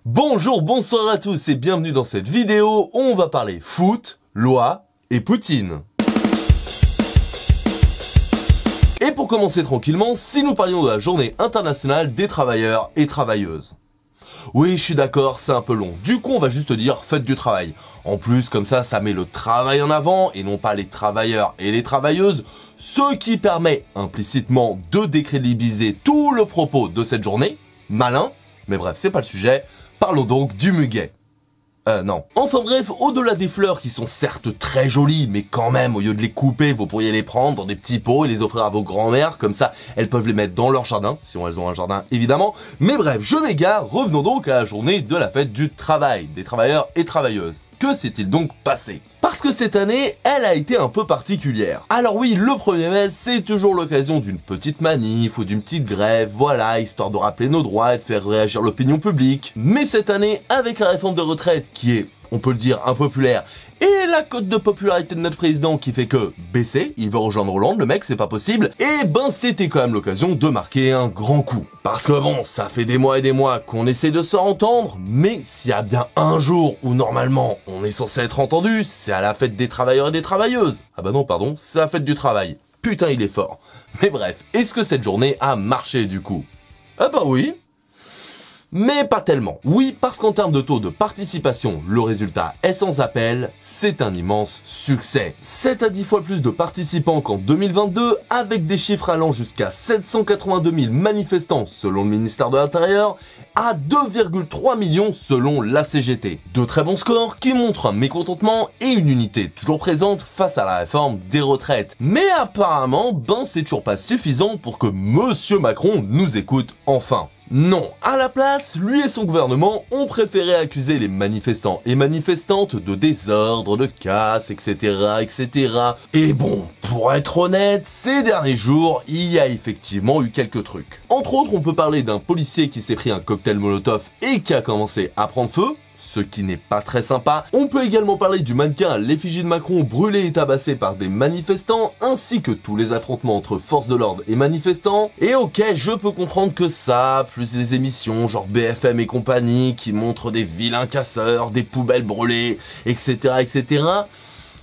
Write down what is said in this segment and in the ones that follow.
Bonjour, bonsoir à tous et bienvenue dans cette vidéo où on va parler foot, loi et Poutine. Et pour commencer tranquillement, si nous parlions de la journée internationale des travailleurs et travailleuses. Oui, je suis d'accord, c'est un peu long. Du coup, on va juste dire fête du travail. En plus, comme ça met le travail en avant et non pas les travailleurs et les travailleuses, ce qui permet implicitement de décrédibiliser tout le propos de cette journée. Malin, mais bref, c'est pas le sujet. Parlons donc du muguet. Non. Enfin bref, au-delà des fleurs qui sont certes très jolies, mais quand même, au lieu de les couper, vous pourriez les prendre dans des petits pots et les offrir à vos grands-mères, comme ça, elles peuvent les mettre dans leur jardin, si elles ont un jardin évidemment. Mais bref, je m'égare, revenons donc à la journée de la fête du travail, des travailleurs et travailleuses. Que s'est-il donc passé ? Parce que cette année, elle a été un peu particulière. Alors oui, le 1er mai, c'est toujours l'occasion d'une petite manif ou d'une petite grève, voilà, histoire de rappeler nos droits et de faire réagir l'opinion publique. Mais cette année, avec la réforme de retraite qui est, on peut le dire, impopulaire, et la cote de popularité de notre président qui fait que baisser, il veut rejoindre Hollande, le mec, c'est pas possible, et ben c'était quand même l'occasion de marquer un grand coup. Parce que bon, ça fait des mois et des mois qu'on essaie de se faire entendre, mais s'il y a bien un jour où normalement on est censé être entendu, c'est à la fête des travailleurs et des travailleuses. Ah bah non, pardon, c'est la fête du travail. Putain, il est fort. Mais bref, est-ce que cette journée a marché du coup? Ah bah oui. Mais pas tellement. Oui, parce qu'en termes de taux de participation, le résultat est sans appel, c'est un immense succès. 7 à 10 fois plus de participants qu'en 2022, avec des chiffres allant jusqu'à 782 000 manifestants selon le ministère de l'Intérieur, à 2,3 millions selon la CGT. De très bons scores qui montrent un mécontentement et une unité toujours présente face à la réforme des retraites. Mais apparemment, c'est toujours pas suffisant pour que Monsieur Macron nous écoute enfin. Non, à la place, lui et son gouvernement ont préféré accuser les manifestants et manifestantes de désordre, de casse, etc., etc. Et bon, pour être honnête, ces derniers jours, il y a effectivement eu quelques trucs. Entre autres, on peut parler d'un policier qui s'est pris un cocktail Molotov et qui a commencé à prendre feu, ce qui n'est pas très sympa. On peut également parler du mannequin à l'effigie de Macron brûlé et tabassé par des manifestants, ainsi que tous les affrontements entre forces de l'ordre et manifestants. Et ok, je peux comprendre que ça, plus les émissions genre BFM et compagnie qui montrent des vilains casseurs, des poubelles brûlées, etc., etc.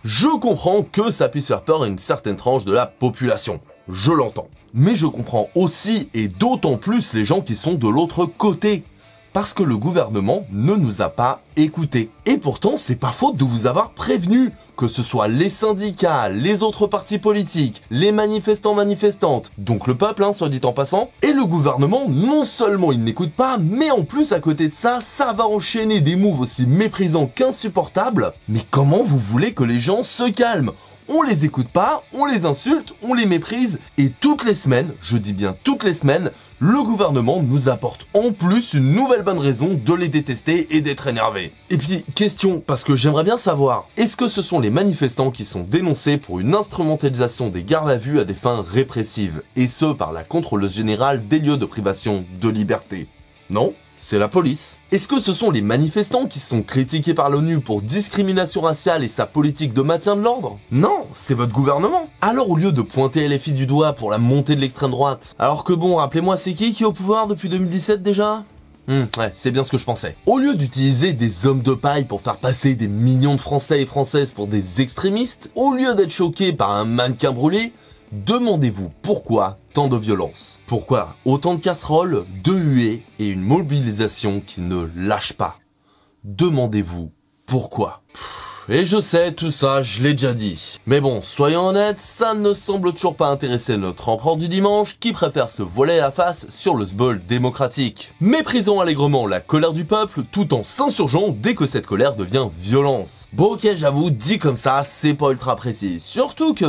Je comprends que ça puisse faire peur à une certaine tranche de la population. Je l'entends. Mais je comprends aussi et d'autant plus les gens qui sont de l'autre côté. Parce que le gouvernement ne nous a pas écoutés. Et pourtant, c'est pas faute de vous avoir prévenu, que ce soit les syndicats, les autres partis politiques, les manifestantes, donc le peuple, soit dit en passant, et le gouvernement, non seulement il n'écoute pas, mais en plus à côté de ça, ça va enchaîner des moves aussi méprisants qu'insupportables. Mais comment vous voulez que les gens se calment ? On les écoute pas, on les insulte, on les méprise, et toutes les semaines, je dis bien toutes les semaines, le gouvernement nous apporte en plus une nouvelle bonne raison de les détester et d'être énervé. Et puis, question, parce que j'aimerais bien savoir, est-ce que ce sont les manifestants qui sont dénoncés pour une instrumentalisation des gardes à vue à des fins répressives, et ce par la contrôleuse générale des lieux de privation de liberté? Non ? C'est la police. Est-ce que ce sont les manifestants qui sont critiqués par l'ONU pour discrimination raciale et sa politique de maintien de l'ordre? Non, c'est votre gouvernement. Alors au lieu de pointer LFI du doigt pour la montée de l'extrême droite, alors que bon, rappelez-moi, c'est qui est au pouvoir depuis 2017 déjà? Ouais, c'est bien ce que je pensais. Au lieu d'utiliser des hommes de paille pour faire passer des millions de Français et Françaises pour des extrémistes, au lieu d'être choqués par un mannequin brûlé, demandez-vous pourquoi tant de violence? Pourquoi autant de casseroles, de huées et une mobilisation qui ne lâche pas? Demandez-vous pourquoi? Et je sais, tout ça, je l'ai déjà dit. Mais bon, soyons honnêtes, ça ne semble toujours pas intéresser notre empereur du dimanche qui préfère se voiler la face sur le sbol démocratique. Méprisant allègrement la colère du peuple tout en s'insurgeant dès que cette colère devient violence. Bon ok, j'avoue, dit comme ça, c'est pas ultra précis. Surtout que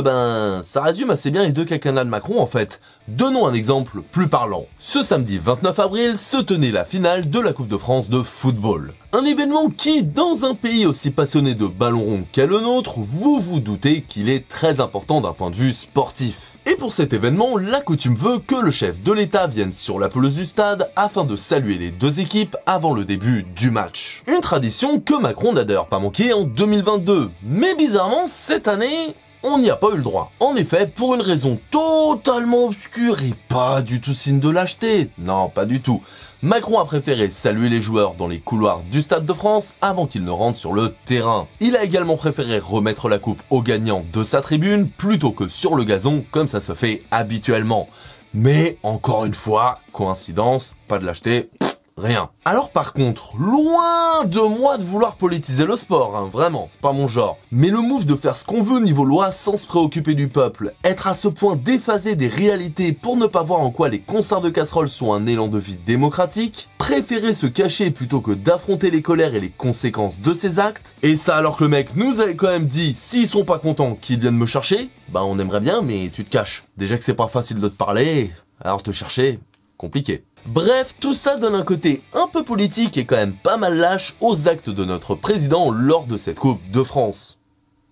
ça résume assez bien les deux quinquennats de Macron en fait. Donnons un exemple plus parlant. Ce samedi 29 avril se tenait la finale de la Coupe de France de football. Un événement qui, dans un pays aussi passionné de ballon rond qu'est le nôtre, vous vous doutez qu'il est très important d'un point de vue sportif. Et pour cet événement, la coutume veut que le chef de l'État vienne sur la pelouse du stade afin de saluer les deux équipes avant le début du match. Une tradition que Macron n'a d'ailleurs pas manqué en 2022. Mais bizarrement, cette année, on n'y a pas eu le droit. En effet, pour une raison totalement obscure et pas du tout signe de lâcheté. Non, pas du tout. Macron a préféré saluer les joueurs dans les couloirs du Stade de France avant qu'ils ne rentrent sur le terrain. Il a également préféré remettre la coupe aux gagnants de sa tribune plutôt que sur le gazon comme ça se fait habituellement. Mais encore une fois, coïncidence, pas de lâcheté, rien. Alors par contre, loin de moi de vouloir politiser le sport, hein, vraiment, c'est pas mon genre. Mais le move de faire ce qu'on veut niveau loi sans se préoccuper du peuple, être à ce point déphasé des réalités pour ne pas voir en quoi les concerts de casseroles sont un élan de vie démocratique, préférer se cacher plutôt que d'affronter les colères et les conséquences de ses actes, et ça alors que le mec nous avait quand même dit, s'ils sont pas contents qu'ils viennent me chercher, bah on aimerait bien mais tu te caches. Déjà que c'est pas facile de te parler, alors te chercher, compliqué. Bref, tout ça donne un côté un peu politique et quand même pas mal lâche aux actes de notre président lors de cette Coupe de France.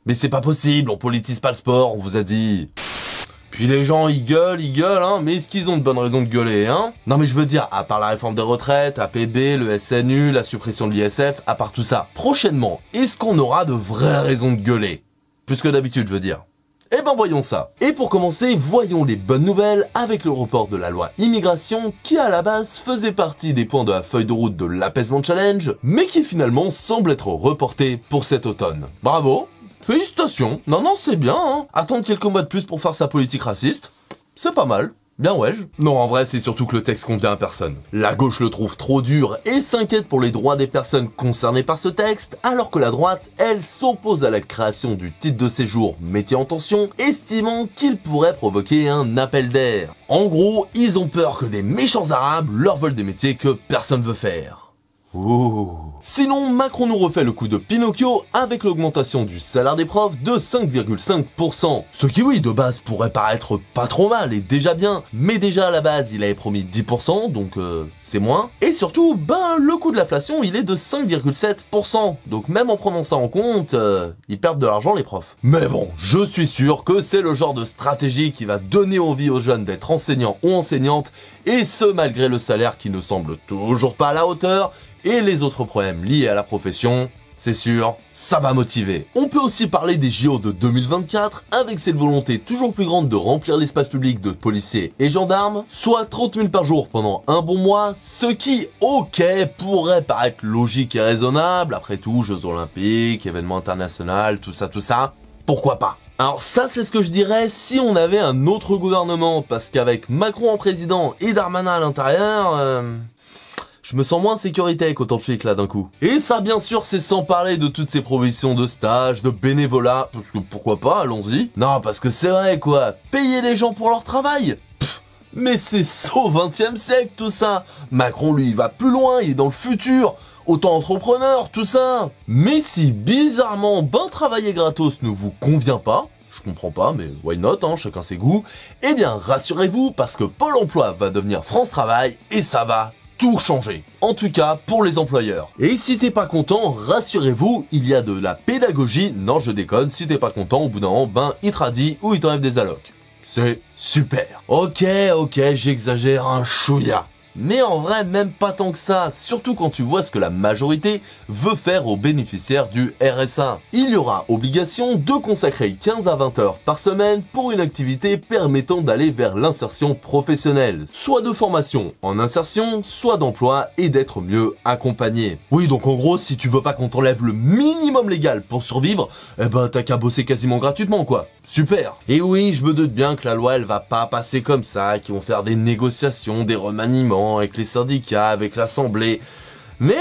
Mais c'est pas possible, on politise pas le sport, on vous a dit. Puis les gens ils gueulent, hein, mais est-ce qu'ils ont de bonnes raisons de gueuler, hein? Non mais je veux dire, à part la réforme des retraites, APB, le SNU, la suppression de l'ISF, à part tout ça, prochainement, est-ce qu'on aura de vraies raisons de gueuler? Plus que d'habitude, je veux dire. Eh ben voyons ça. Et pour commencer, voyons les bonnes nouvelles avec le report de la loi immigration qui à la base faisait partie des points de la feuille de route de l'apaisement challenge, mais qui finalement semble être reporté pour cet automne. Bravo, félicitations, non c'est bien, hein. Attendre quelques mois de plus pour faire sa politique raciste, c'est pas mal. Bien ouais. Non, en vrai, c'est surtout que le texte convient à personne. La gauche le trouve trop dur et s'inquiète pour les droits des personnes concernées par ce texte, alors que la droite, elle, s'oppose à la création du titre de séjour métier en tension, estimant qu'il pourrait provoquer un appel d'air. En gros, ils ont peur que des méchants arabes leur volent des métiers que personne veut faire. Oh. Sinon, Macron nous refait le coup de Pinocchio avec l'augmentation du salaire des profs de 5,5%. Ce qui oui, de base pourrait paraître pas trop mal et déjà bien, mais déjà à la base il avait promis 10%, donc c'est moins. Et surtout, ben le coût de l'inflation il est de 5,7%, donc même en prenant ça en compte, ils perdent de l'argent les profs. Mais bon, je suis sûr que c'est le genre de stratégie qui va donner envie aux jeunes d'être enseignants ou enseignantes, et ce malgré le salaire qui ne semble toujours pas à la hauteur, et les autres problèmes liés à la profession, c'est sûr, ça va motiver. On peut aussi parler des JO de 2024, avec cette volonté toujours plus grande de remplir l'espace public de policiers et gendarmes, soit 30 000 par jour pendant un bon mois, ce qui, ok, pourrait paraître logique et raisonnable, après tout, Jeux Olympiques, événements internationaux, tout ça, pourquoi pas? Alors ça c'est ce que je dirais si on avait un autre gouvernement, parce qu'avec Macron en président et Darmanin à l'intérieur... je me sens moins en sécurité avec autant de flics là d'un coup. Et ça bien sûr c'est sans parler de toutes ces provisions de stage, de bénévolat, parce que pourquoi pas, allons-y. Non parce que c'est vrai quoi, payer les gens pour leur travail, mais c'est au XXe siècle tout ça. Macron lui il va plus loin, il est dans le futur, auto-entrepreneur, tout ça. Mais si bizarrement travailler gratos ne vous convient pas, je comprends pas, mais why not, hein, chacun ses goûts, eh bien rassurez-vous parce que Pôle emploi va devenir France Travail et ça va tout changer. En tout cas, pour les employeurs. Et si t'es pas content, rassurez-vous, il y a de la pédagogie. Non, je déconne, si t'es pas content, au bout d'un moment, il te radie ou il t'enlève des allocs. C'est super. Ok, j'exagère un chouïa. Mais en vrai, même pas tant que ça, surtout quand tu vois ce que la majorité veut faire aux bénéficiaires du RSA. Il y aura obligation de consacrer 15 à 20 heures par semaine pour une activité permettant d'aller vers l'insertion professionnelle, soit de formation en insertion, soit d'emploi et d'être mieux accompagné. Oui, donc en gros, si tu veux pas qu'on t'enlève le minimum légal pour survivre, eh ben t'as qu'à bosser quasiment gratuitement quoi. Super. Et oui, je me doute bien que la loi elle va pas passer comme ça, qu'ils vont faire des négociations, des remaniements avec les syndicats, avec l'assemblée. Mais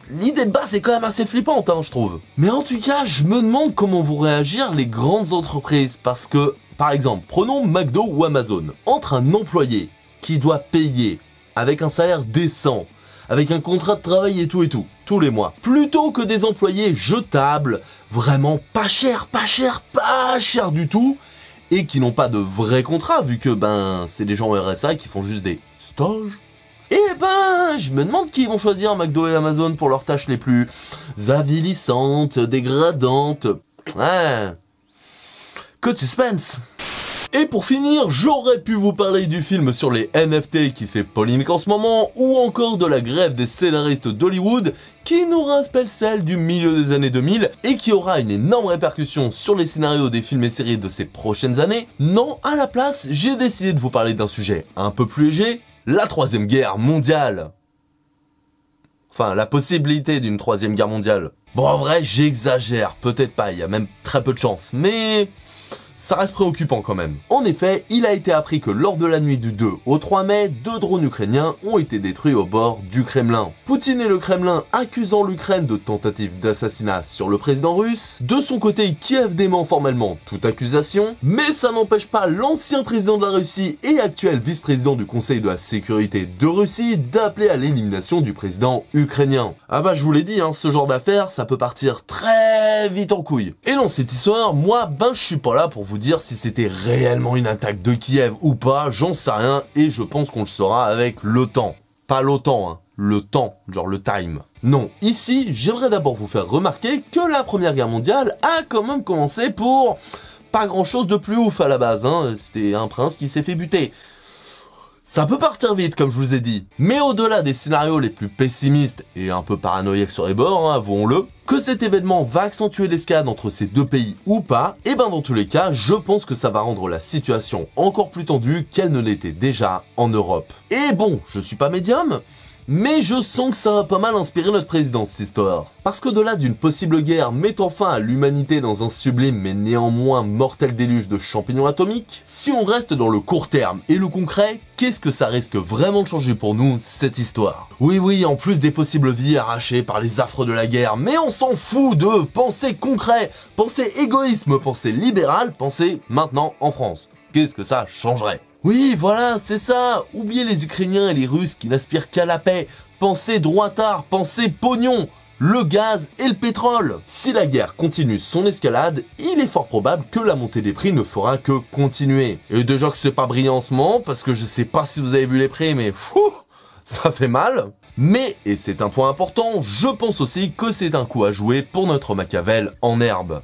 l'idée de base est quand même assez flippante, hein, je trouve. Mais en tout cas, je me demande comment vont réagir les grandes entreprises. Parce que, par exemple, prenons McDo ou Amazon. Entre un employé qui doit payer avec un salaire décent, avec un contrat de travail et tout, tous les mois, plutôt que des employés jetables, vraiment pas cher du tout, et qui n'ont pas de vrai contrat, vu que, c'est des gens au RSA qui font juste des stages. Et je me demande qui vont choisir McDo et Amazon pour leurs tâches les plus avilissantes, dégradantes. Ouais. Que de suspense. Et pour finir, j'aurais pu vous parler du film sur les NFT qui fait polémique en ce moment, ou encore de la grève des scénaristes d'Hollywood qui nous rappelle celle du milieu des années 2000 et qui aura une énorme répercussion sur les scénarios des films et séries de ces prochaines années. Non, à la place, j'ai décidé de vous parler d'un sujet un peu plus léger, la Troisième Guerre mondiale. Enfin, la possibilité d'une troisième guerre mondiale. Bon, en vrai, j'exagère, peut-être pas, il y a même très peu de chance, mais ça reste préoccupant quand même. En effet, il a été appris que lors de la nuit du 2 au 3 mai, 2 drones ukrainiens ont été détruits au bord du Kremlin. Poutine et le Kremlin accusant l'Ukraine de tentative d'assassinat sur le président russe. De son côté, Kiev dément formellement toute accusation, mais ça n'empêche pas l'ancien président de la Russie et actuel vice-président du Conseil de la sécurité de Russie d'appeler à l'élimination du président ukrainien. Ah bah je vous l'ai dit, hein, ce genre d'affaires, ça peut partir très vite en couille. Et dans cette histoire, moi, je suis pas là pour vous dire si c'était réellement une attaque de Kiev ou pas, j'en sais rien, et je pense qu'on le saura avec le temps. Pas l'OTAN, hein, le temps, genre le time. Non, ici, j'aimerais d'abord vous faire remarquer que la Première Guerre mondiale a quand même commencé pour pas grand chose de plus ouf à la base, hein, c'était un prince qui s'est fait buter. Ça peut partir vite, comme je vous ai dit, mais au-delà des scénarios les plus pessimistes et un peu paranoïaques sur les bords, hein, avouons-le, que cet événement va accentuer l'escalade entre ces deux pays ou pas, et ben dans tous les cas, je pense que ça va rendre la situation encore plus tendue qu'elle ne l'était déjà en Europe. Et bon, je suis pas médium, mais je sens que ça va pas mal inspirer notre président cette histoire. Parce qu'au-delà d'une possible guerre mettant fin à l'humanité dans un sublime mais néanmoins mortel déluge de champignons atomiques, si on reste dans le court terme et le concret, qu'est-ce que ça risque vraiment de changer pour nous, cette histoire? Oui, en plus des possibles vies arrachées par les affres de la guerre, mais on s'en fout de penser concret, penser égoïsme, penser libéral, penser maintenant en France. Qu'est-ce que ça changerait? Oui, voilà, c'est ça. Oubliez les Ukrainiens et les Russes qui n'aspirent qu'à la paix. Pensez droitard, pensez pognon, le gaz et le pétrole. Si la guerre continue son escalade, il est fort probable que la montée des prix ne fera que continuer. Et déjà que c'est pas brillant en ce moment, parce que je sais pas si vous avez vu les prix, mais ça fait mal. Mais, et c'est un point important, je pense aussi que c'est un coup à jouer pour notre Machiavel en herbe.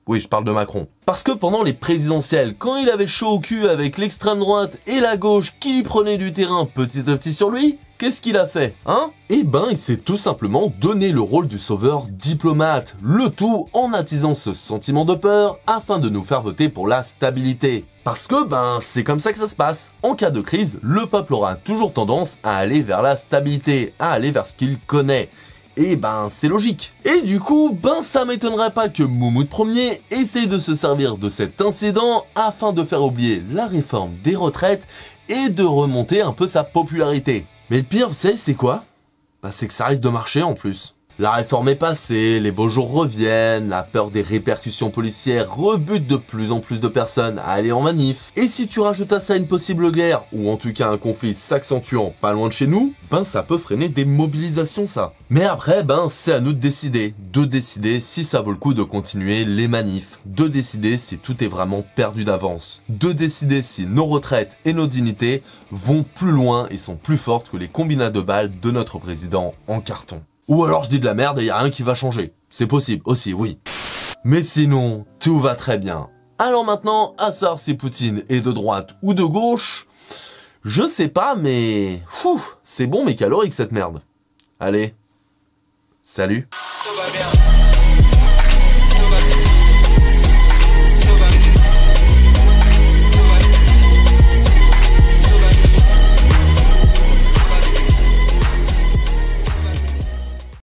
Oui, je parle de Macron. Parce que pendant les présidentielles, quand il avait chaud au cul avec l'extrême droite et la gauche qui prenait du terrain petit à petit sur lui, qu'est-ce qu'il a fait, hein? Eh ben, il s'est tout simplement donné le rôle du sauveur diplomate, le tout en attisant ce sentiment de peur afin de nous faire voter pour la stabilité. Parce que, c'est comme ça que ça se passe. En cas de crise, le peuple aura toujours tendance à aller vers la stabilité, à aller vers ce qu'il connaît. Et c'est logique. Et du coup, ça m'étonnerait pas que Moumoud Ier essaye de se servir de cet incident afin de faire oublier la réforme des retraites et de remonter un peu sa popularité. Mais le pire, vous savez, c'est quoi? C'est que ça risque de marcher en plus. La réforme est passée, les beaux jours reviennent, la peur des répercussions policières rebute de plus en plus de personnes à aller en manif. Et si tu rajoutes à ça une possible guerre, ou en tout cas un conflit s'accentuant pas loin de chez nous, ça peut freiner des mobilisations ça. Mais après, c'est à nous de décider si ça vaut le coup de continuer les manifs, de décider si tout est vraiment perdu d'avance, de décider si nos retraites et nos dignités vont plus loin et sont plus fortes que les combinats de balles de notre président en carton. Ou alors je dis de la merde et y a rien qui va changer. C'est possible aussi, oui. Mais sinon, tout va très bien. Alors maintenant, à savoir si Poutine est de droite ou de gauche, je sais pas, mais c'est bon mais calorique cette merde. Allez, salut.